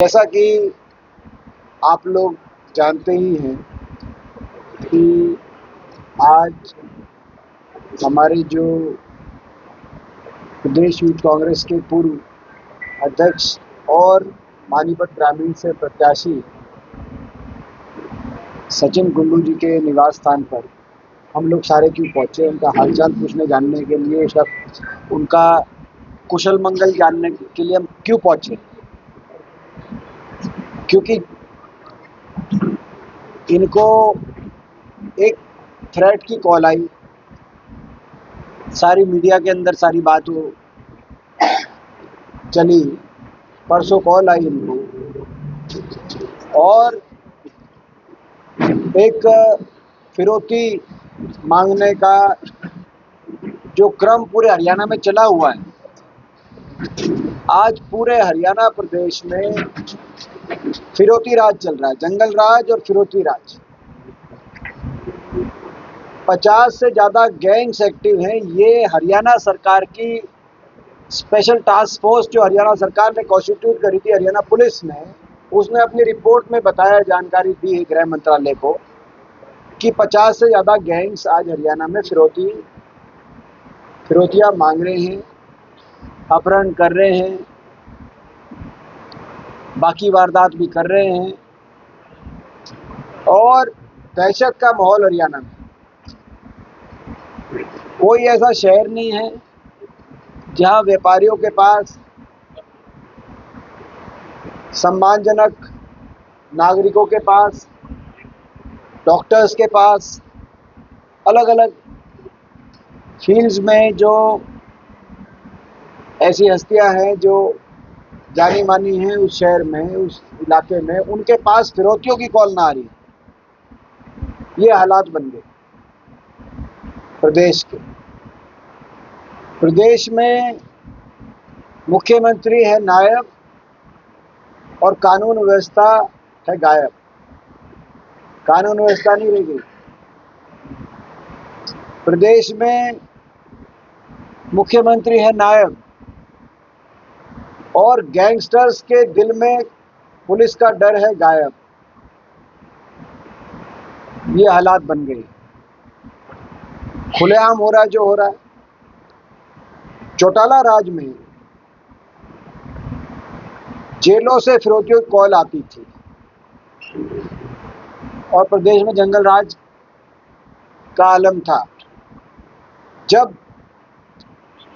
जैसा कि आप लोग जानते ही हैं कि आज हमारे जो प्रदेश यूथ कांग्रेस के पूर्व अध्यक्ष और पानीपत ग्रामीण से प्रत्याशी सचिन कुंडू जी के निवास स्थान पर हम लोग सारे क्यों पहुंचे, उनका हालचाल पूछने जानने के लिए, सब उनका कुशल मंगल जानने के लिए हम क्यों पहुंचे। क्योंकि इनको एक थ्रेट की कॉल आई, सारी मीडिया के अंदर सारी बात वो चली। परसों कॉल आई इनको और एक फिरौती मांगने का जो क्रम पूरे हरियाणा में चला हुआ है। आज पूरे हरियाणा प्रदेश में फिरौती राज चल रहा है, जंगल राज और फिरौती राज। 50 से ज़्यादा गैंग्स एक्टिव हैं। ये हरियाणा सरकार की स्पेशल टास्क फोर्स जो हरियाणा सरकार ने कॉन्स्टिट्यूट करी थी, हरियाणा पुलिस ने, उसने अपनी रिपोर्ट में बताया, जानकारी दी है गृह मंत्रालय को कि 50 से ज़्यादा गैंग्स आज हरियाणा में फिरौतियाँ मांग रहे हैं, अपहरण कर रहे हैं, बाकी वारदात भी कर रहे हैं और दहशत का माहौल हरियाणा में। कोई ऐसा शहर नहीं है जहां व्यापारियों के पास, सम्मानजनक नागरिकों के पास, डॉक्टर्स के पास, अलग अलग फील्ड्स में जो ऐसी हस्तियां हैं जो जानी मानी हैं उस शहर में, उस इलाके में, उनके पास फिरौतियों की कॉल ना आ रही। ये हालात बन गए प्रदेश के। प्रदेश में मुख्यमंत्री है नायब और कानून व्यवस्था है गायब। कानून व्यवस्था नहीं रह गई प्रदेश में। मुख्यमंत्री है नायब और गैंगस्टर्स के दिल में पुलिस का डर है गायब। ये हालात बन गए। खुलेआम हो रहा है जो हो रहा है। चौटाला राज में जेलों से फिरौतियों की कॉल आती थी और प्रदेश में जंगल राज का आलम था। जब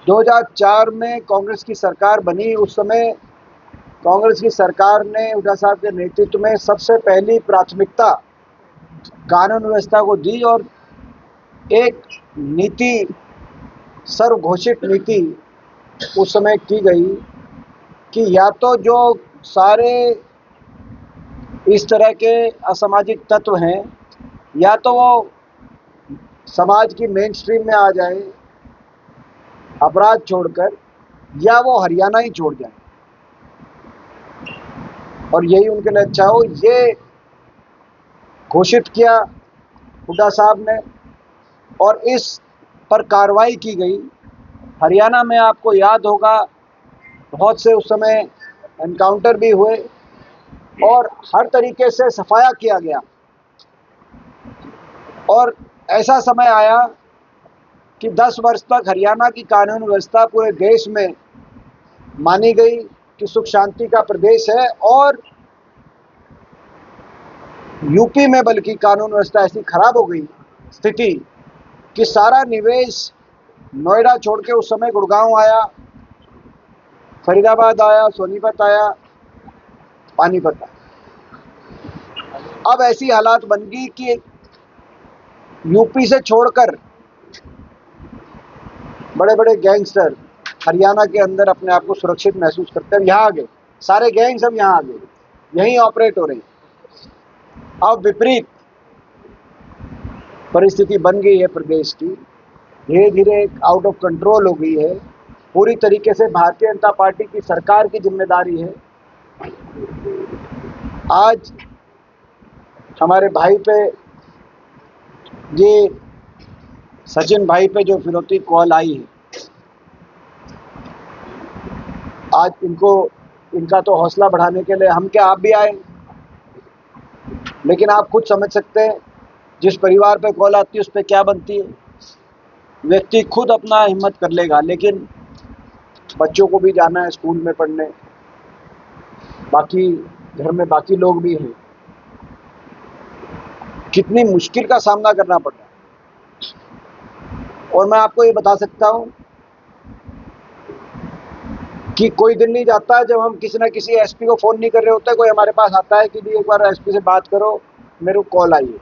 2004 में कांग्रेस की सरकार बनी, उस समय कांग्रेस की सरकार ने हुड्डा साहब के नेतृत्व में सबसे पहली प्राथमिकता कानून व्यवस्था को दी और एक नीति, सर्वघोषित नीति उस समय की गई कि या तो जो सारे इस तरह के असामाजिक तत्व हैं, या तो वो समाज की मेन स्ट्रीम में आ जाए अपराध छोड़कर, या वो हरियाणा ही छोड़ जाए और यही उनके लिए अच्छा हो। ये घोषित किया हुड्डा साहब ने और इस पर कार्रवाई की गई। हरियाणा में आपको याद होगा बहुत से उस समय एनकाउंटर भी हुए और हर तरीके से सफाया किया गया। और ऐसा समय आया कि 10 वर्ष तक हरियाणा की कानून व्यवस्था पूरे देश में मानी गई कि सुख शांति का प्रदेश है और यूपी में बल्कि कानून व्यवस्था ऐसी खराब हो गई स्थिति कि सारा निवेश नोएडा छोड़ के उस समय गुड़गांव आया, फरीदाबाद आया, सोनीपत आया, पानीपत आया। अब ऐसी हालात बन गई कि यूपी से छोड़कर बड़े बड़े गैंगस्टर हरियाणा के अंदर अपने आप को सुरक्षित महसूस करते हैं। यहाँ आ गए, सारे गैंग्स अब यहाँ आ गए, यहीं ऑपरेट हो रहे हैं। अब विपरीत परिस्थिति बन गई है प्रदेश की, धीरे धीरे आउट ऑफ कंट्रोल हो गई है। पूरी तरीके से भारतीय जनता पार्टी की सरकार की जिम्मेदारी है। आज हमारे भाई पे, ये सचिन भाई पे जो फिरौती कॉल आई है, आज इनको इनका तो हौसला बढ़ाने के लिए हम क्या आप भी आए, लेकिन आप खुद समझ सकते हैं जिस परिवार पे कॉल आती है उस पर क्या बनती है। व्यक्ति खुद अपना हिम्मत कर लेगा, लेकिन बच्चों को भी जाना है स्कूल में पढ़ने, बाकी घर में बाकी लोग भी हैं, कितनी मुश्किल का सामना करना पड़ रहा है। और मैं आपको ये बता सकता हूँ कि कोई दिन नहीं जाता जब हम किसी ना किसी एसपी को फ़ोन नहीं कर रहे होते, कोई हमारे पास आता है कि जी एक बार एसपी से बात करो, मेरे को कॉल आई है।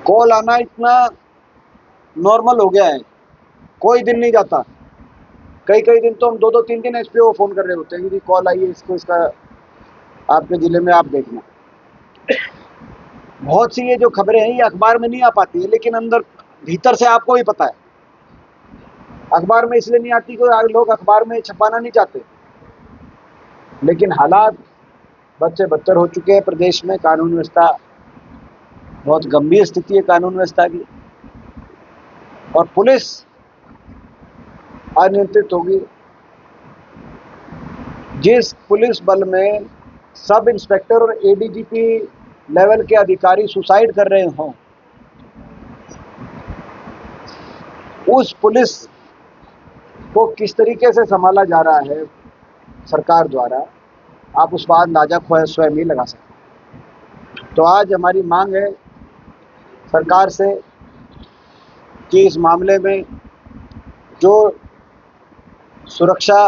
कॉल आना इतना नॉर्मल हो गया है, कोई दिन नहीं जाता, कई कई दिन तो हम 2-3 दिन एसपी को फ़ोन कर रहे होते हैं कि जी कॉल आई है, इसको इसका आपके ज़िले में आप देखना। बहुत सी ये जो खबरें हैं ये अखबार में नहीं आ पाती है, लेकिन अंदर भीतर से आपको भी पता है। अखबार में इसलिए नहीं आती कि लोग अखबार में छपाना नहीं चाहते, लेकिन हालात बद से बदतर हो चुके हैं प्रदेश में। कानून व्यवस्था, बहुत गंभीर स्थिति है कानून व्यवस्था की, और पुलिस अनियंत्रित होगी। जिस पुलिस बल में सब इंस्पेक्टर और एडीजीपी लेवल के अधिकारी सुसाइड कर रहे हों, उस पुलिस को किस तरीके से संभाला जा रहा है सरकार द्वारा, आप उस बात अंदाजा स्वयं ही लगा सकते। तो आज हमारी मांग है सरकार से कि इस मामले में जो सुरक्षा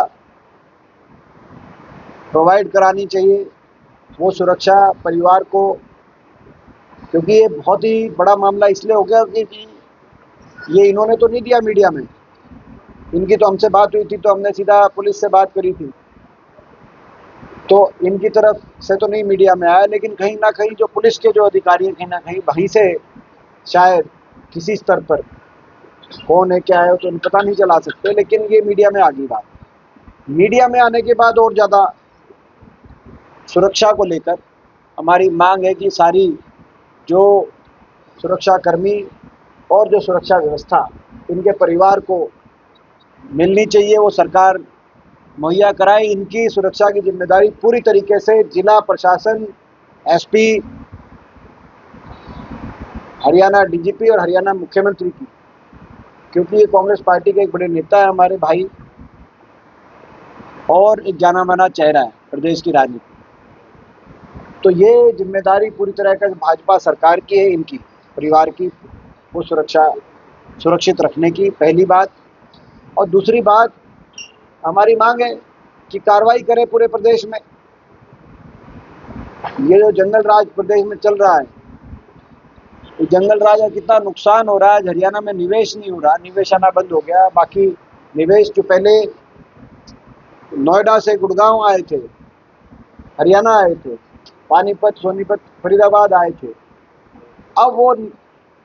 प्रोवाइड करानी चाहिए वो सुरक्षा परिवार को, क्योंकि ये बहुत ही बड़ा मामला इसलिए हो गया कि ये इन्होंने तो नहीं दिया मीडिया में, इनकी तो हमसे बात हुई थी तो हमने सीधा पुलिस से बात करी थी, तो इनकी तरफ से तो नहीं मीडिया में आया, लेकिन कहीं ना कहीं जो पुलिस के जो अधिकारी हैं, कहीं ना कहीं वहीं से शायद किसी स्तर पर कौन है क्या है तो पता नहीं चला सकते, लेकिन ये मीडिया में आ गई बात। मीडिया में आने के बाद और ज़्यादा सुरक्षा को लेकर हमारी मांग है कि सारी जो सुरक्षाकर्मी और जो सुरक्षा व्यवस्था इनके परिवार को मिलनी चाहिए वो सरकार मुहैया कराए। इनकी सुरक्षा की जिम्मेदारी पूरी तरीके से जिला प्रशासन, एसपी, हरियाणा डीजीपी और हरियाणा मुख्यमंत्री की, क्योंकि ये कांग्रेस पार्टी के एक बड़े नेता है हमारे भाई और एक जाना माना चेहरा है प्रदेश की राजनीति। तो ये जिम्मेदारी पूरी तरह का भाजपा सरकार की है, इनकी परिवार की वो सुरक्षित रखने की, पहली बात। और दूसरी बात हमारी मांग है कि कार्रवाई करें पूरे प्रदेश में। ये जो जंगल राज प्रदेश में चल रहा है, ये जंगल राज का कितना नुकसान हो रहा है। हरियाणा में निवेश नहीं हो रहा, निवेश आना बंद हो गया। बाकी निवेश जो पहले नोएडा से गुड़गांव आए थे, हरियाणा आए थे, पानीपत, सोनीपत, फरीदाबाद आए थे, अब वो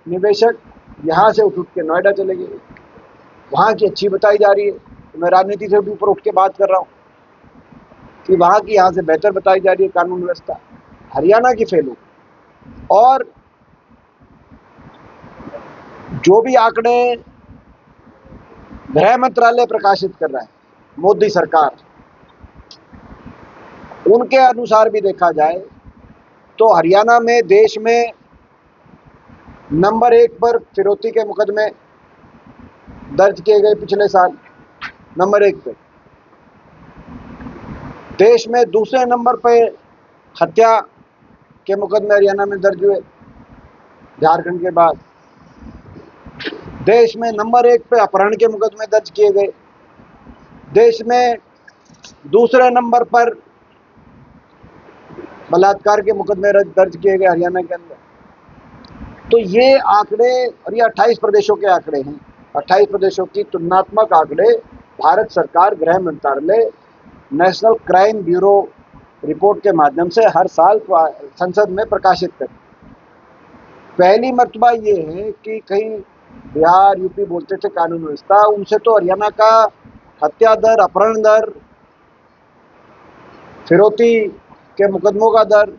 निवेशक यहाँ से उठ के नोएडा चले गए। वहाँ की अच्छी बताई जा रही है, तो मैं राजनीति से भी ऊपर उठ के बात कर रहा हूँ कि वहाँ की यहाँ से बेहतर बताई जा रही है कानून व्यवस्था, हरियाणा की फेल हो। और जो भी आंकड़े गृह मंत्रालय प्रकाशित कर रहा है, मोदी सरकार, उनके अनुसार भी देखा जाए तो हरियाणा में देश में नंबर 1 पर फिरौती के मुकदमे दर्ज किए गए पिछले साल, नंबर 1 पे। देश में दूसरे नंबर पे हत्या के मुकदमे हरियाणा में दर्ज हुए, झारखंड के बाद। देश में नंबर 1 पे अपहरण के मुकदमे दर्ज किए गए। देश में दूसरे नंबर पर बलात्कार के मुकदमे दर्ज किए गए हरियाणा के अंदर। तो ये आंकड़े, और ये 28 प्रदेशों के आंकड़े हैं, 28 प्रदेशों की तुलनात्मक आंकड़े भारत सरकार गृह मंत्रालय नेशनल क्राइम ब्यूरो रिपोर्ट के माध्यम से हर साल संसद में प्रकाशित करती। पहली मर्तबा ये है कि कहीं बिहार, यूपी बोलते थे कानून व्यवस्था, उनसे तो हरियाणा का हत्या दर, अपहरण दर, फिरौती के मुकदमों का दर,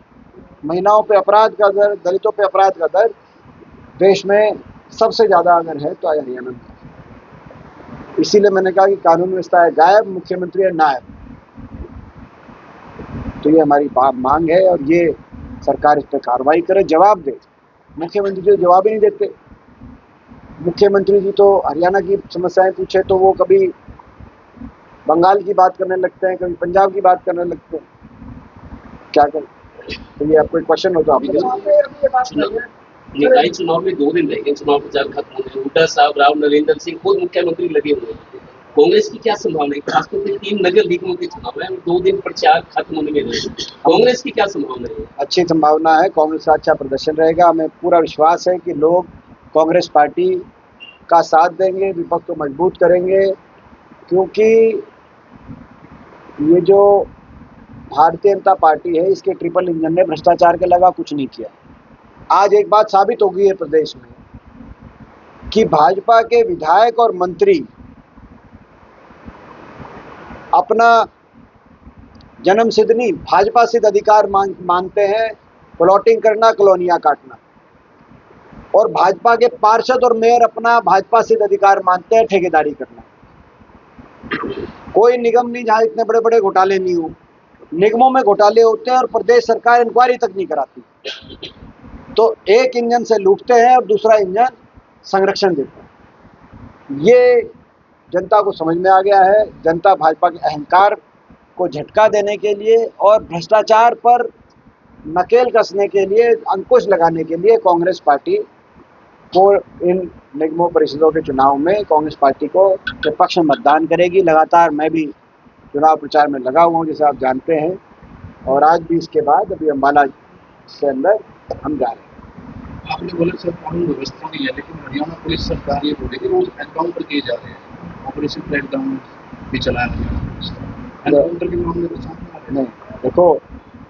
महिलाओं पे अपराध का दर, दलितों पे अपराध का दर देश में सबसे ज़्यादा अगर है तो हरियाणा में। इसीलिए मैंने कहा कि कानून व्यवस्था है गायब, मुख्यमंत्री है नायब। तो ये हमारी मांग है और ये सरकार इस पर कार्रवाई करे, जवाब दे। मुख्यमंत्री जी जवाब ही नहीं देते। मुख्यमंत्री जी तो हरियाणा की समस्याएं पूछे तो वो कभी बंगाल की बात करने लगते हैं, कभी पंजाब की बात करने लगते हैं। क्या करें? तो ये आपको क्वेश्चन हो तो आप निकाय चुनाव में 2 दिन रह गए, चुनाव प्रचार खत्म होने। हुड्डा साहब, राव नरेंद्र सिंह खुद मुख्यमंत्री लगे हुए हैं। कांग्रेस की क्या संभावना है? खासतौर पर 3 नगर निगमों के चुनाव है और 2 दिन प्रचार खत्म होने में रहे। कांग्रेस की क्या संभावना है? अच्छी संभावना है, कांग्रेस का अच्छा प्रदर्शन रहेगा। हमें पूरा विश्वास है कि लोग कांग्रेस पार्टी का साथ देंगे, विपक्ष को मजबूत करेंगे, क्योंकि ये जो भारतीय जनता पार्टी है इसके ट्रिपल इंजन ने भ्रष्टाचार के अलावा कुछ नहीं किया। आज एक बात साबित हो गई है प्रदेश में कि भाजपा के विधायक और मंत्री अपना जन्म सिद्ध नहीं, भाजपा सिद्ध अधिकार मानते हैं प्लॉटिंग करना, कॉलोनियां काटना, और भाजपा के पार्षद और मेयर अपना भाजपा सिद्ध अधिकार मानते हैं ठेकेदारी करना। कोई निगम नहीं जहां इतने बड़े बड़े घोटाले नहीं हो। निगमों में घोटाले होते हैं और प्रदेश सरकार इंक्वायरी तक नहीं कराती। तो एक इंजन से लूटते हैं और दूसरा इंजन संरक्षण देता है। ये जनता को समझ में आ गया है। जनता भाजपा के अहंकार को झटका देने के लिए और भ्रष्टाचार पर नकेल कसने के लिए, अंकुश लगाने के लिए कांग्रेस पार्टी को इन निगमों परिषदों के चुनाव में कांग्रेस पार्टी को के पक्ष में मतदान करेगी। लगातार मैं भी चुनाव प्रचार में लगा हुआ हूँ, जैसे आप जानते हैं, और आज भी इसके बाद अभी अम्बाला के अंदर हम जा रहे हैं। आपने बोला सर कानून व्यवस्था नहीं है, लेकिन हरियाणा पुलिस सरकार ये बोल रही है कि रोज एनकाउंटर किए जा रहे हैं, ऑपरेशन क्रैकडाउन भी चलाया हरियाणा पुलिस। एनकाउंटर के मामले तो सामने आ रहे हैं। नहीं, देखो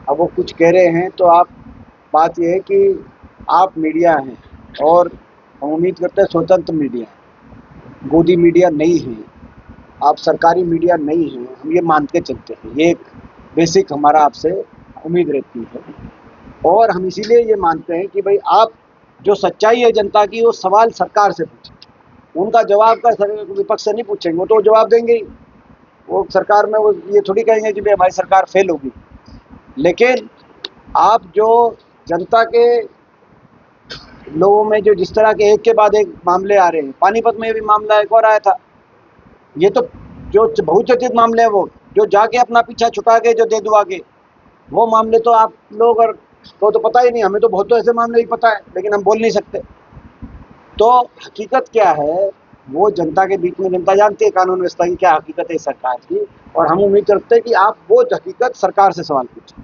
अब वो कुछ कह रहे हैं तो आप, बात ये है कि आप मीडिया हैं और हम उम्मीद करते हैं स्वतंत्र मीडिया, गोदी मीडिया नहीं है, आप सरकारी मीडिया नहीं है, हम ये मान के चलते हैं। ये एक बेसिक हमारा आपसे उम्मीद रहती है और हम इसीलिए ये मानते हैं कि भाई आप जो सच्चाई है जनता की वो सवाल सरकार से पूछें, उनका जवाब का विपक्ष से नहीं पूछेंगे, वो तो जवाब देंगे ही। वो सरकार में वो ये थोड़ी कहेंगे कि भाई हमारी सरकार फेल होगी। लेकिन आप जो जनता के लोगों में जो जिस तरह के एक के बाद एक मामले आ रहे हैं, पानीपत में भी मामला एक और आया था, ये तो जो बहुचर्चित मामले हैं, वो जो जाके अपना पीछा छुटा के जो दे दुआ के, वो मामले तो आप लोग और तो पता ही नहीं, हमें तो बहुत तो ऐसे मामले ही पता है लेकिन हम बोल नहीं सकते। तो हकीकत क्या है वो जनता के बीच में, जनता जानती है कानून व्यवस्था की क्या हकीकत है सरकार की, और हम उम्मीद करते हैं कि आप वो हकीकत सरकार से सवाल पूछें।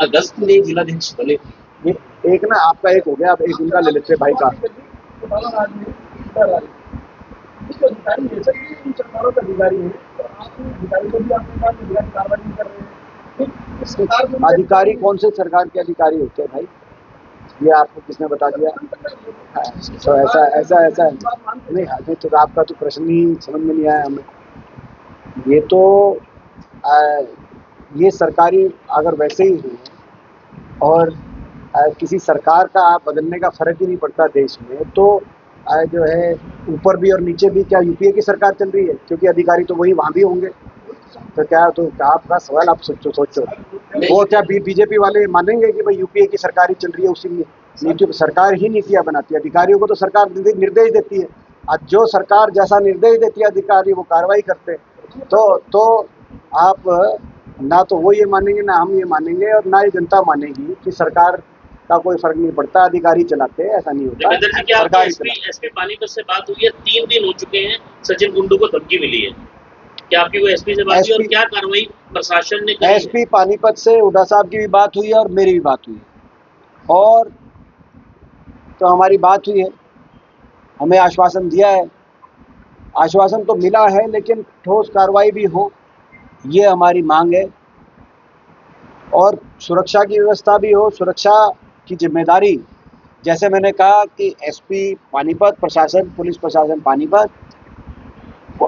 अगस्त में जिलाध्यक्ष बने, एक ना आपका एक हो गया, आप एक उनका ले लेते भाई का। अधिकारी कौन से सरकार के अधिकारी होते हैं भाई, ये आपको किसने बता दिया? तो ऐसा नहीं, अभी तो आपका तो प्रश्न ही समझ में नहीं आया हमें। ये तो ये सरकारी अगर वैसे ही है और किसी सरकार का आप बदलने का फर्क ही नहीं पड़ता देश में, तो जो है ऊपर भी और नीचे भी क्या यूपीए की सरकार चल रही है? क्योंकि अधिकारी तो वही वहाँ भी होंगे। तो क्या, तो आपका सवाल आप सोचो वो क्या बीजेपी वाले मानेंगे कि भाई यूपीए की सरकार ही चल रही है, उसी नीति सरकार ही नीतियाँ बनाती है, अधिकारियों को तो सरकार निर्देश देती है। आज जो सरकार जैसा निर्देश देती है अधिकारी वो कार्रवाई करते हैं। तो आप ना तो वो ये मानेंगे ना हम ये मानेंगे और ना ही जनता मानेगी कि सरकार का कोई फर्क नहीं पड़ता, अधिकारी चलाते हैं, ऐसा नहीं होता। एसपी पानीपत से बात हुई है, 3 दिन हो चुके हैं, सचिन कुंडू को धमकी मिली है, क्या आपकी वो एसपी से बात हुई और क्या कार्रवाई प्रशासन ने की? एसपी पानीपत से हुड्डा साहब की भी बात हुई है और मेरी भी बात हुई है, और तो हमारी बात हुई है, हमें आश्वासन दिया है, आश्वासन तो मिला है लेकिन ठोस कार्रवाई भी हो, ये हमारी मांग है। और सुरक्षा की व्यवस्था भी हो, सुरक्षा की जिम्मेदारी, जैसे मैंने कहा कि एसपी पानीपत, प्रशासन, पुलिस प्रशासन Panipat,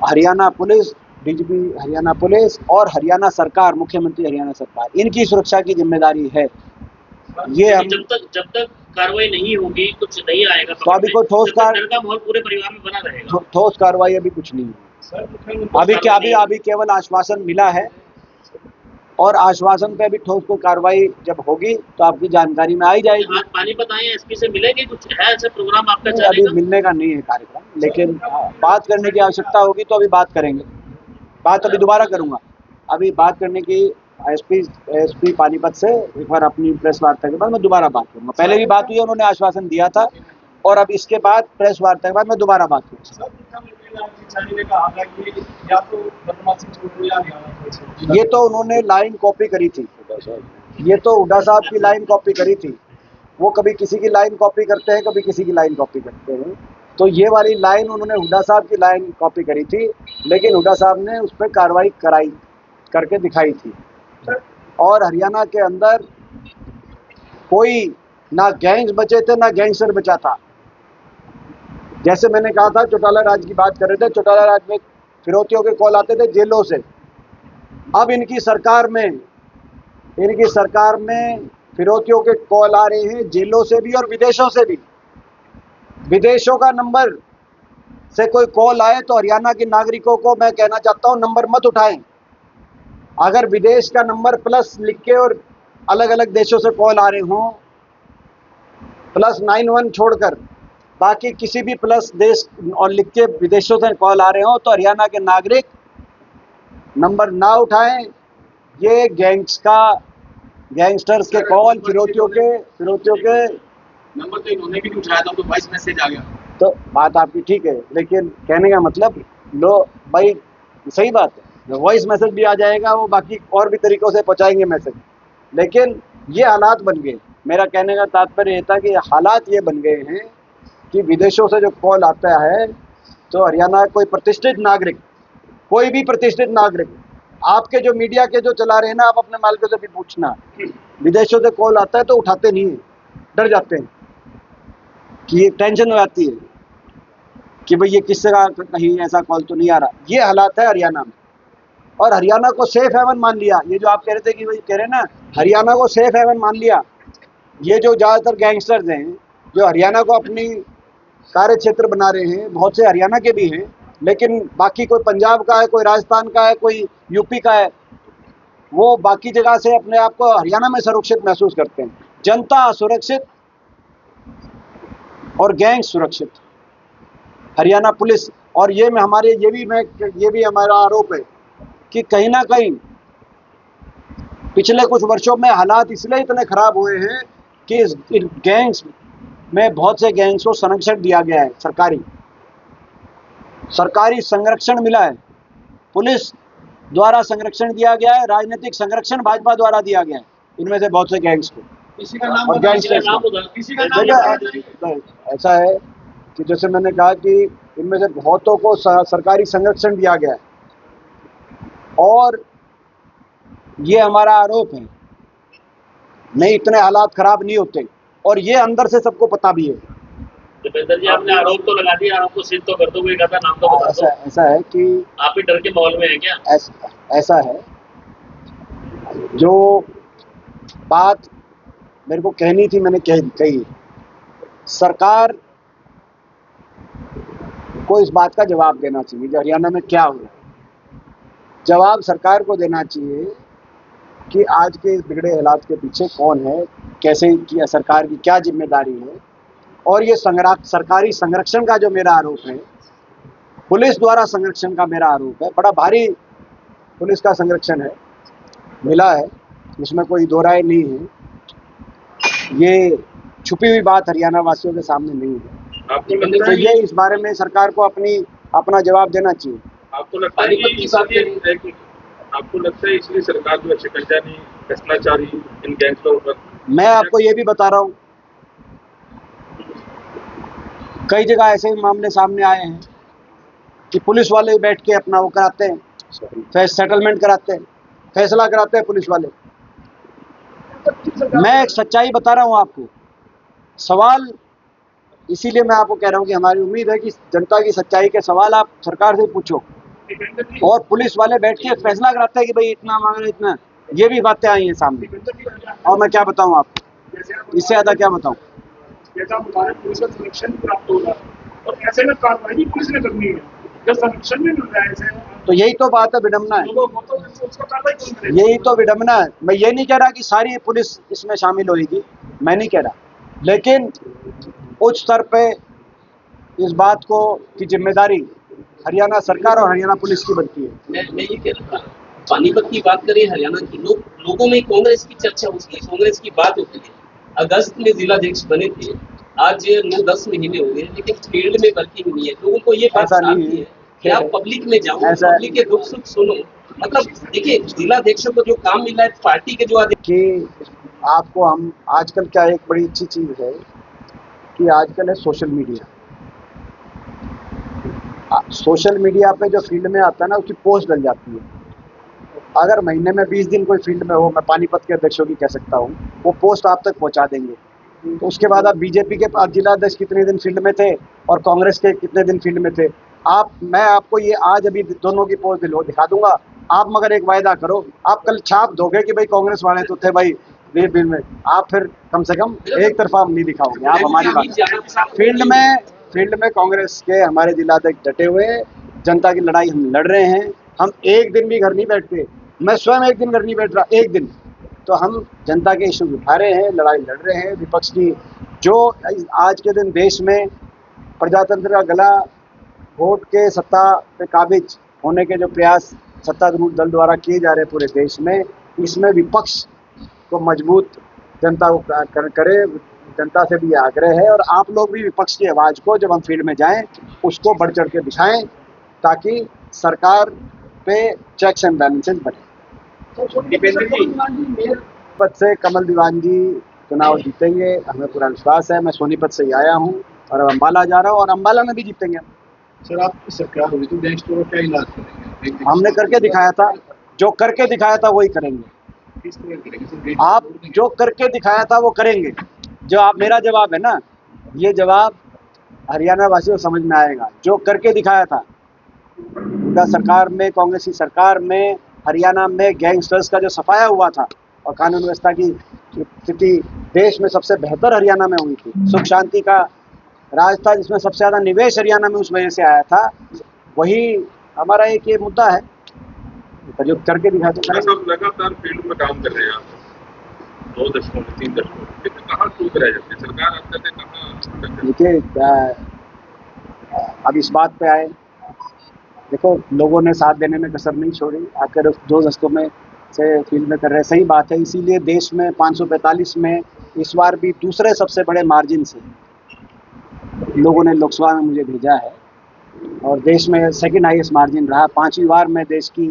Haryana police, DGP Haryana police और हरियाणा सरकार, मुख्यमंत्री हरियाणा सरकार, इनकी सुरक्षा की जिम्मेदारी है। ये हम जब तक कार्रवाई नहीं होगी, कुछ नहीं आएगा, तो अभी कोई ठोस का माहौल पूरे परिवार में बना रहेगा। ठोस कार्रवाई अभी कुछ नहीं है। अभी केवल आश्वासन मिला है, और आश्वासन पे अभी ठोस कोई कार्रवाई जब होगी तो आपकी जानकारी में आई जाएगी। आज पानीपत आए एसपी से मिलेंगे, कुछ है ऐसा प्रोग्राम आपका नहीं, जाने अभी का? मिलने का नहीं है कार्यक्रम, लेकिन बात करने की आवश्यकता होगी तो अभी बात करेंगे। बात अभी दोबारा करूंगा। अभी बात करने की एसपी पानीपत से एक बार अपनी प्रेस वार्ता के बाद मैं दोबारा बात करूंगा। पहले भी बात हुई, उन्होंने आश्वासन दिया था, और अब इसके बाद प्रेस वार्ता के बाद मैं दोबारा बात करूंगा। ये तो उन्होंने लाइन कॉपी करी थी, ये तो हुड्डा साहब की लाइन कॉपी करी थी। वो कभी किसी की लाइन कॉपी करते हैं, कभी किसी की लाइन कॉपी करते हैं। तो ये वाली लाइन उन्होंने हुड्डा साहब की लाइन कॉपी करी थी, लेकिन हुड्डा साहब ने उस पर कार्रवाई करके दिखाई थी। और हरियाणा के अंदर कोई ना गैंग्स बचे थे, ना गैंगस्टर बचा था। जैसे मैंने कहा था, चौटाला राज की बात कर रहे थे, चौटाला राज में फिरौतियों के कॉल आते थे जेलों से। अब इनकी सरकार में फिरौतियों के कॉल आ रहे हैं जेलों से भी और विदेशों से भी। विदेशों का नंबर से कोई कॉल आए तो हरियाणा के नागरिकों को मैं कहना चाहता हूं, नंबर मत उठाएं। अगर विदेश का नंबर प्लस लिख के और अलग अलग देशों से कॉल आ रहे हों, +91 छोड़कर बाकी किसी भी प्लस देश और लिख के विदेशों से कॉल आ रहे हों, तो हरियाणा के नागरिक नंबर ना उठाएं। ये गैंगस्टर्स के कॉल, फिरौतियों के नंबर तो इन्होंने भी नहीं उठाया था, तो वॉइस मैसेज आ गया। तो बात आपकी ठीक है, लेकिन कहने का मतलब लो भाई, सही बात है, वॉइस मैसेज भी आ जाएगा, वो बाकी और भी तरीकों से पहुंचाएंगे मैसेज। लेकिन ये हालात बन गए। मेरा कहने का तात्पर्य ये था कि हालात ये बन गए हैं कि विदेशों से जो कॉल आता है, तो हरियाणा कोई प्रतिष्ठित नागरिक, कोई भी प्रतिष्ठित नागरिक, आपके जो मीडिया के जो चला रहे हैं ना, आप अपने मालिकों से भी पूछना, विदेशों से कॉल आता है तो उठाते नहीं है, डर जाते हैं कि टेंशन हो जाती है कि भाई ये किससे का कहीं ऐसा कॉल तो नहीं आ रहा। ये हालात है हरियाणा में, और हरियाणा को सेफ हेवन मान लिया। ये जो आप कह रहे थे कि भाई कह रहे ना, हरियाणा को सेफ हेवन मान लिया। ये जो ज़्यादातर गैंगस्टर्स हैं जो हरियाणा को अपनी कार्य क्षेत्र बना रहे हैं, बहुत से हरियाणा के भी हैं, लेकिन बाकी कोई पंजाब का है, कोई राजस्थान का है, कोई यूपी का है, वो बाकी जगह से अपने आप को हरियाणा में सुरक्षित महसूस करते हैं। जनता असुरक्षित और गैंग सुरक्षित, हरियाणा पुलिस। और ये भी हमारा आरोप है कि कहीं ना कहीं पिछले कुछ वर्षों में हालात इसलिए इतने खराब हुए हैं कि इन गैंग्स में बहुत से गैंग्स को संरक्षण दिया गया है, सरकारी संरक्षण मिला है, पुलिस द्वारा संरक्षण दिया गया है, राजनीतिक संरक्षण भाजपा द्वारा दिया गया है इनमें से बहुत से गैंग्स को। किसी का नाम और गैंगस्टर्स को ऐसा है कि जैसे मैंने कहा कि इनमें से बहुतों को सरकारी संरक्षण दिया गया है, और ये हमारा आरोप है। नहीं, इतने हालात खराब नहीं होते, और ये अंदर से सबको पता भी है। दीपेंद्र जी, आपने आरोप तो लगा दिया, आरोप को सिद्ध तो कर दो, कोई कहता नाम तो बता दो। ऐसा है कि आप ही डर के माहौल में है क्या? ऐसा है, जो बात मेरे को कहनी थी मैंने कही। सरकार को इस बात का जवाब देना चाहिए कि हरियाणा में क्या हुआ। जवाब सरकार को देना चाहिए कि आज के इस बिगड़े हालात के पीछे कौन है, कैसे की सरकार की क्या जिम्मेदारी है। और ये सरकारी संरक्षण का जो मेरा आरोप है, पुलिस द्वारा संरक्षण का मेरा आरोप है, बड़ा भारी पुलिस का संरक्षण है, मिला है, उसमें कोई दो राय नहीं है। ये छुपी हुई बात हरियाणा वासियों के सामने नहीं है। तो ये इस बारे में सरकार को अपना जवाब देना चाहिए। आपको लगता है इसलिए सरकार जो है शिकंजा नहीं फैसला चाह रही इन गैंगस्टरों पर? मैं आपको ये भी बता रहा हूँ, कई जगह ऐसे मामले सामने आए हैं कि पुलिस वाले बैठ के अपना वो कराते हैं, सेटलमेंट कराते हैं, फैसला कराते हैं पुलिस वाले। मैं एक सच्चाई बता रहा हूँ आपको। सवाल इसीलिए मैं आपको कह रहा हूँ कि हमारी उम्मीद है कि जनता की सच्चाई के सवाल आप सरकार से पूछो, और पुलिस वाले बैठ के फैसला कराते हैं कि भाई इतना मांग रहे इतना। ये भी बातें आई हैं सामने, और मैं क्या बताऊँ आपको, इससे ज़्यादा क्या बताऊँ। पुलिस का संरक्षण प्राप्त होगा और ऐसे में कार्रवाई पुलिस ने करनी है। जब संरक्षण नहीं मिल रहा है ऐसे तो यही तो बात है, विडम्बना है, लोगों को, तो उसका कार्रवाई कौन करेगा? यही तो विडम्बना है। मैं ये नहीं कह रहा कि सारी पुलिस इसमें शामिल होगी, मैं नहीं कह रहा, लेकिन उच्च स्तर पे इस बात को की जिम्मेदारी हरियाणा सरकार और हरियाणा पुलिस की बनती है। मैं ये कह रहा था, पानीपत की बात करें, हरियाणा की लोगों में कांग्रेस की चर्चा होती है, कांग्रेस की बात होती है। अगस्त में जिलाध्यक्ष बने थे, आज 9-10 महीने हो गए, लेकिन फील्ड में वर्किंग नहीं है। लोगों को ये बात ऐसा नहीं शांति है है कि आप पब्लिक में जाओ, ऐसा- पब्लिक के दुख सुख सुनो। मतलब देखिए, जिलाध्यक्षों को जो काम मिला है, पार्टी के जो आदेश कि आपको हम आजकल क्या एक बड़ी अच्छी चीज है कि आजकल है सोशल मीडिया। सोशल मीडिया पे जो फील्ड में आता है ना, उसकी पोस्ट डल जाती है। अगर महीने में 20 दिन कोई फील्ड में हो, मैं पानीपत के अध्यक्षों की कह सकता हूँ, वो पोस्ट आप तक पहुंचा देंगे। तो उसके बाद आप बीजेपी के जिला अध्यक्ष कितने दिन फील्ड में थे और कांग्रेस के कितने दिन फील्ड में थे, मैं आपको ये आज अभी दोनों की पोस्ट दिखा दूंगा। आप मगर एक वायदा करो, आप कल छाप दोगे कि भाई कांग्रेस वाले तो थे भाई बिल में, आप फिर कम से कम एक तरफा नहीं दिखाओगे, आप हमारी बात। फील्ड में कांग्रेस के हमारे जिलाध्यक्ष डटे हुए हैं, जनता की लड़ाई हम लड़ रहे हैं। हम एक दिन भी घर नहीं बैठते, मैं स्वयं एक दिन घर नहीं बैठ रहा, एक दिन। तो हम जनता के इश्यू उठा रहे हैं, लड़ाई लड़ रहे हैं। विपक्ष की जो आज के दिन देश में प्रजातंत्र का गला घोट के सत्ता पे काबिज होने के जो प्रयास सत्तारूढ़ दल द्वारा किए जा रहे हैं पूरे देश में, इसमें विपक्ष को मजबूत जनता को करे। जनता से भी ये आग्रह है, और आप लोग भी विपक्ष की आवाज को जब हम फील्ड में जाएं उसको बढ़ चढ़ के दिखाएं, ताकि सरकार पे चेक्स एंड बैलेंसेस बढ़े। पद से कमल दीवान जी चुनाव जीतेंगे, हमें पूरा विश्वास है। मैं सोनीपत से ही आया हूँ और अम्बाला जा रहा हूँ, और अम्बाला में भी जीतेंगे। सर, आपकी सरकार होगी तो गैंगस्टरों का इलाज करेंगे? हमने करके दिखाया था, जो करके दिखाया था वही करेंगे। किस तरह करेंगे सर? आप जो करके दिखाया था वो करेंगे। जो आप, मेरा जवाब है ना, ये जवाब हरियाणा वासियों को समझ में आएगा। जो करके दिखाया था उनका सरकार में, कांग्रेस की सरकार में, हरियाणा में गैंगस्टर्स का जो सफाया हुआ था और कानून व्यवस्था की स्थिति देश में सबसे बेहतर हरियाणा में हुई थी। सुख शांति का राज था, जिसमें सबसे ज्यादा निवेश हरियाणा में उस वजह से आया था। वही हमारा एक ये मुद्दा है, जो करके दिखाया तो करेंगे। सब लगातार फील्ड में काम कर रहे हैं आप 2 दशकों में, 3 दशकों में, लेकिन कहाँ चूक रह जाती है सरकार? अब तक कहाँ? देखिए, अब इस बात पे आए, देखो लोगों ने साथ देने में कसर नहीं छोड़ी, आकर 2 दशकों में से फील्ड में कर रहे, सही बात है। इसीलिए देश में 545 में इस बार भी दूसरे सबसे बड़े मार्जिन से लोगों ने लोकसभा में मुझे भेजा है, और देश में सेकंड हाईएस्ट मार्जिन रहा। 5वीं बार मैं देश की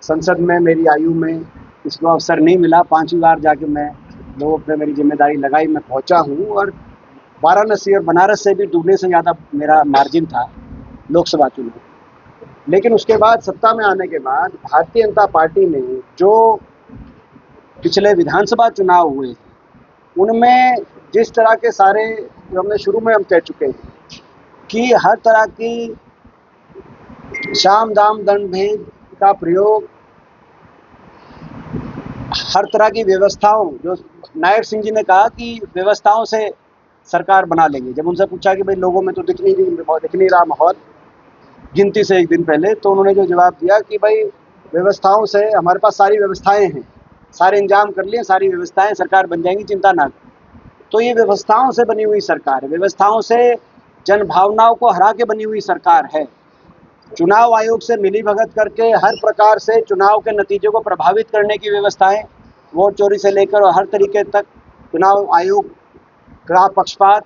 संसद में, मेरी आयु में इसको अवसर नहीं मिला। 5वीं बार जाके मैं लोगों पे मेरी जिम्मेदारी लगाई, मैं पहुंचा हूं, और वाराणसी और बनारस से भी दुगने से ज़्यादा मेरा मार्जिन था लोकसभा चुनाव। लेकिन उसके बाद सत्ता में आने के बाद भारतीय जनता पार्टी ने जो पिछले विधानसभा चुनाव हुए, उनमें जिस तरह के सारे, जो हमने शुरू में हम कह चुके हैं कि हर तरह की साम दाम दंड भेद का प्रयोग, हर तरह की व्यवस्थाओं, जो नायब सिंह जी ने कहा कि व्यवस्थाओं से सरकार बना लेंगे। जब उनसे पूछा कि भाई लोगों में तो दिख नहीं रहा माहौल गिनती से एक दिन पहले, तो उन्होंने जो जवाब दिया कि भाई व्यवस्थाओं से, हमारे पास सारी व्यवस्थाएं हैं, सारे इंतजाम कर लिए, सारी व्यवस्थाएं, सरकार बन जाएंगी, चिंता ना करें। तो ये व्यवस्थाओं से बनी हुई सरकार है, व्यवस्थाओं से जन भावनाओं को हरा के बनी हुई सरकार है। चुनाव आयोग से मिलीभगत करके हर प्रकार से चुनाव के नतीजे को प्रभावित करने की व्यवस्थाएं, वोट चोरी से लेकर और हर तरीके तक चुनाव आयोग का पक्षपात,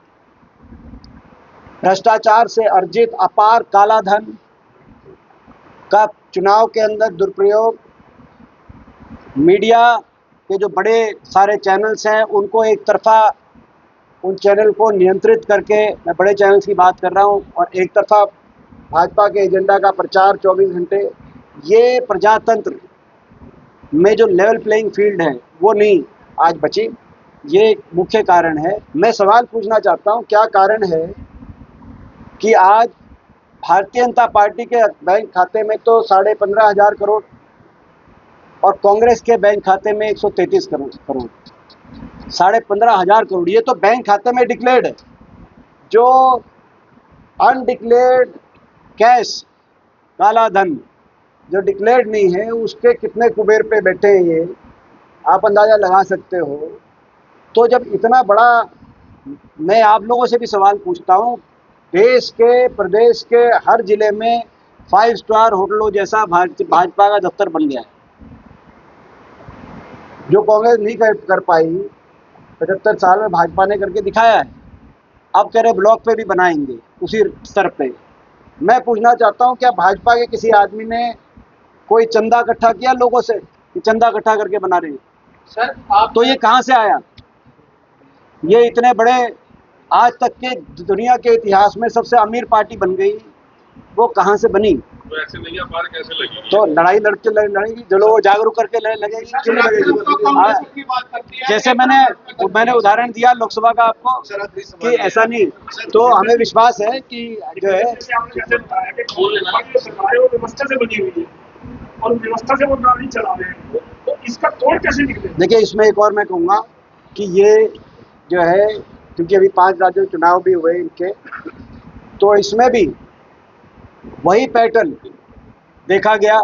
भ्रष्टाचार से अर्जित अपार काला धन का चुनाव के अंदर दुरुपयोग, मीडिया के जो बड़े सारे चैनल्स हैं उनको एक तरफा, उन चैनल को नियंत्रित करके, मैं बड़े चैनल्स की बात कर रहा हूं, और एक तरफा भाजपा के एजेंडा का प्रचार 24 घंटे, ये प्रजातंत्र में जो लेवल प्लेइंग फील्ड है वो नहीं आज बची। ये मुख्य कारण है। मैं सवाल पूछना चाहता हूं, क्या कारण है कि आज भारतीय जनता पार्टी के बैंक खाते में तो 15,500 करोड़ और कांग्रेस के बैंक खाते में 133 करोड़, 15,500 करोड़, ये तो बैंक खाते में डिक्लेयर्ड है। जो अनडिक्लेयर्ड कैश काला धन जो डिक्लेयर्ड नहीं है उसके कितने कुबेर पे बैठे हैं ये आप अंदाज़ा लगा सकते हो। तो जब इतना बड़ा, मैं आप लोगों से भी सवाल पूछता हूँ, देश के प्रदेश के हर जिले में 5 स्टार होटलों जैसा भाजपा का दफ्तर बन गया है, जो कांग्रेस नहीं कर पाई 75 साल में भाजपा ने करके दिखाया है। अब कह रहे ब्लॉक पे भी बनाएंगे उसी स्तर पे। मैं पूछना चाहता हूँ, क्या भाजपा के किसी आदमी ने कोई चंदा इकट्ठा किया लोगों से कि चंदा इकट्ठा करके बना रहे हैं? सर आप तो ये कहाँ से आया? ये इतने बड़े, आज तक के दुनिया के इतिहास में सबसे अमीर पार्टी बन गई, वो कहाँ से बनी? तो ऐसे नैया पार कैसे लगेगी? तो लड़ाई लड़ेगी जो लोग जागरूक करके लगेगी, क्यों नहीं लगेगी? हाँ, जैसे मैंने उदाहरण दिया लोकसभा का आपको कि ऐसा नहीं, तो हमें विश्वास है कि जो है व्यवस्था से बनी हुई है और व्यवस्था से वो गाड़ी चला रहे हैं, तो इसका तोड़ कैसे निकले? देखिए, इसमें एक और मैं कहूँगा कि ये जो है, क्योंकि अभी 5 राज्यों में चुनाव भी हुए इनके, तो इसमें भी वही पैटर्न देखा गया।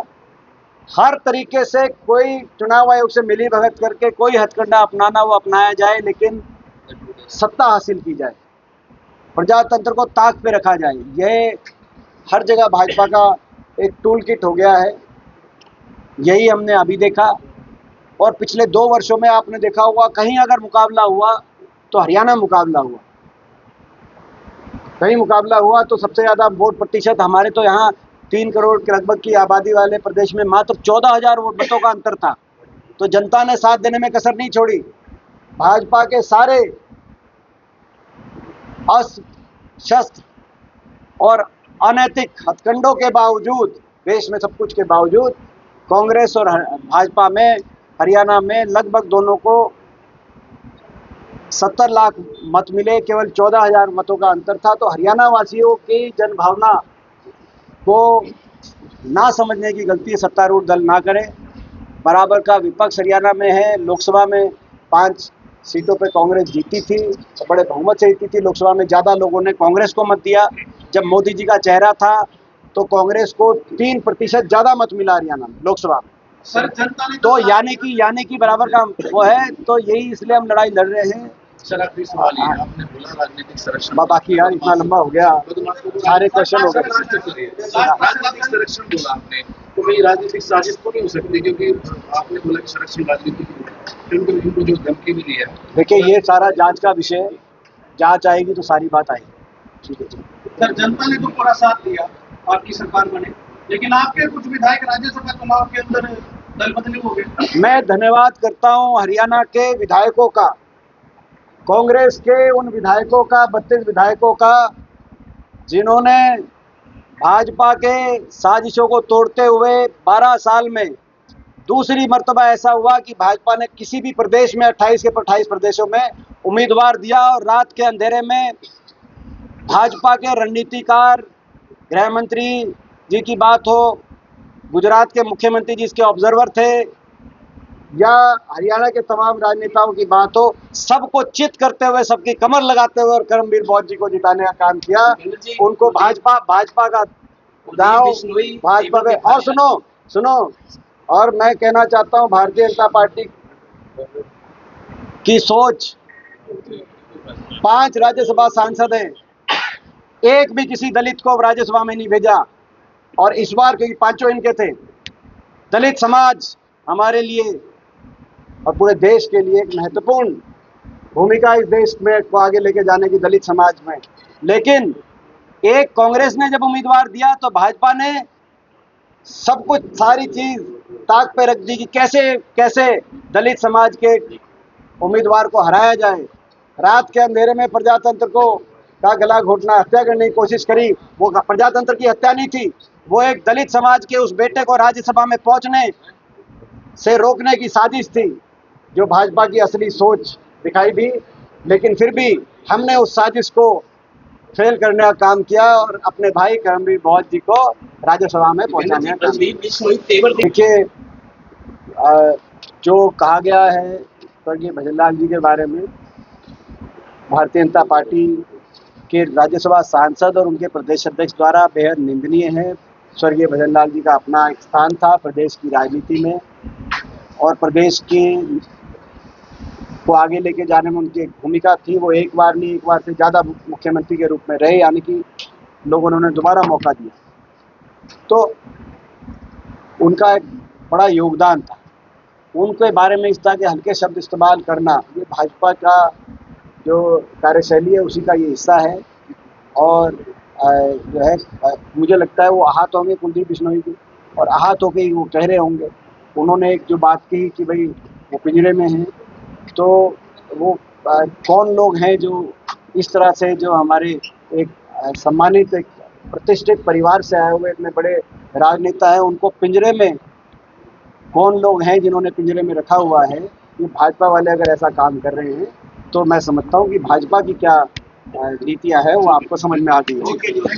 हर तरीके से कोई चुनाव आयोग से मिली भगत करके कोई हथकंडा अपनाना वो अपनाया जाए, लेकिन सत्ता हासिल की जाए, प्रजातंत्र को ताक पे रखा जाए। ये हर जगह भाजपा का एक टूल किट हो गया है। यही हमने अभी देखा, और पिछले 2 वर्षों में आपने देखा होगा, कहीं अगर मुकाबला हुआ तो हरियाणा मुकाबला हुआ, कहीं मुकाबला हुआ तो सबसे ज़्यादा वोट प्रतिशत हमारे, तो यहाँ 3 करोड़ के लगभग की आबादी वाले प्रदेश में मात्र 14,000 वोटों का अंतर था। तो जनता ने साथ देने में कसर नहीं छोड़ी। भाजपा के सारे अस्त्र और अनैतिक हथकंडों के बावजूद, देश में सब कुछ के बावजूद, कांग्रेस और भाजपा में हरियाणा में लगभग दोनों को 70 लाख मत मिले, केवल 14,000 मतों का अंतर था। तो हरियाणा वासियों की जनभावना को ना समझने की गलती सत्तारूढ़ दल ना करे। बराबर का विपक्ष हरियाणा में है। लोकसभा में 5 सीटों पे कांग्रेस जीती थी, बड़े बहुमत से जीती थी। लोकसभा में ज़्यादा लोगों ने कांग्रेस को मत दिया। जब मोदी जी का चेहरा था तो कांग्रेस को 3% ज़्यादा मत मिला हरियाणा में लोकसभा में। सर जनता ने तो यानी कि बराबर का वो है। तो यही इसलिए हम लड़ाई लड़ रहे हैं। सर आखिरी सवाल ये है, आपने बोला राजनीतिक संरक्षण, बाकी यार इतना लंबा हो गया, सारे क्वेश्चन हो गए। राजनीतिक संरक्षण बोला आपने, तो भाई राजनीतिक साजिश तो नहीं हो सकती, क्योंकि आपने बोला कि संरक्षण राजनीतिक, इनको जो धमकी मिली है। देखिए, ये सारा जांच का विषय, जांच आएगी तो सारी बात आएगी। ठीक है जी। सर जनता ने तो पूरा साथ दिया, आपकी सरकार बने, लेकिन आपके कुछ विधायक राज्यसभा चुनाव के अंदर दल बदली हो गए। मैं धन्यवाद करता हूं हरियाणा के विधायकों का, कांग्रेस के उन विधायकों का, 32 विधायकों का, जिन्होंने भाजपा के साजिशों को तोड़ते हुए 12 साल में दूसरी मर्तबा ऐसा हुआ कि भाजपा ने किसी भी प्रदेश में 28 के 28 प्रदेशों में उम्मीदवार दिया, और रात के अंधेरे में भाजपा के रणनीतिकार, गृह मंत्री जी की बात हो, गुजरात के मुख्यमंत्री जी इसके ऑब्जर्वर थे, या हरियाणा के तमाम राजनेताओं की बात हो, सबको चित करते हुए, सबकी कमर लगाते हुए और करमवीर बौद्ध जी को जिताने का काम किया। उनको भाजपा का दाव, भाजपा में। और सुनो, और मैं कहना चाहता हूं, भारतीय जनता पार्टी की सोच, 5 राज्यसभा सांसद हैं, एक भी किसी दलित को राज्यसभा में नहीं भेजा। और इस बार, क्योंकि 5 इनके थे, दलित समाज हमारे लिए और पूरे देश के लिए एक महत्वपूर्ण भूमिका इस देश में को आगे लेके जाने की, दलित समाज में। लेकिन एक कांग्रेस ने जब उम्मीदवार दिया तो भाजपा ने सब कुछ, सारी चीज ताक पे रख दी कि कैसे दलित समाज के उम्मीदवार को हराया जाए। रात के अंधेरे में प्रजातंत्र को का गला घोटना, हत्या करने की कोशिश करी। वो प्रजातंत्र की हत्या नहीं थी, वो एक दलित समाज के उस बेटे को राज्यसभा में पहुंचने से रोकने की साजिश थी, जो भाजपा की असली सोच दिखाई दी। लेकिन फिर भी हमने उस साजिश को फेल करने का काम किया और अपने भाई करमवीर बौद्ध जी को राज्यसभा में पहुंचाने का काम किया। देखिए, जो कहा गया है स्वर्गीय भजनलाल जी के बारे में, भारतीय जनता पार्टी के राज्यसभा सांसद और उनके प्रदेश अध्यक्ष द्वारा बेहद निंदनीय है। स्वर्गीय भजन लाल जी का अपना एक स्थान था प्रदेश की राजनीति में, और प्रदेश की को आगे लेके जाने में उनकी एक भूमिका थी। वो एक बार नहीं, एक बार से ज़्यादा मुख्यमंत्री के रूप में रहे, यानी कि लोगों ने उन्हें दोबारा मौका दिया, तो उनका एक बड़ा योगदान था। उनके बारे में इस तरह के हल्के शब्द इस्तेमाल करना, ये भाजपा का जो कार्यशैली है उसी का ये हिस्सा है। और जो है मुझे लगता है वो आहत होंगे कुलदीप बिश्नोई जी, और आहत होके ही वो कह रहे होंगे। उन्होंने एक जो बात कही कि भाई वो पिंजरे में हैं, तो वो कौन लोग हैं जो इस तरह से, जो हमारे एक सम्मानित एक प्रतिष्ठित परिवार से आए हुए इतने बड़े राजनेता हैं, उनको पिंजरे में कौन लोग हैं जिन्होंने पिंजरे में रखा हुआ है। ये भाजपा वाले अगर ऐसा काम कर रहे हैं तो मैं समझता हूँ कि भाजपा की क्या नीतियाँ है वो आपको समझ में आ गई है।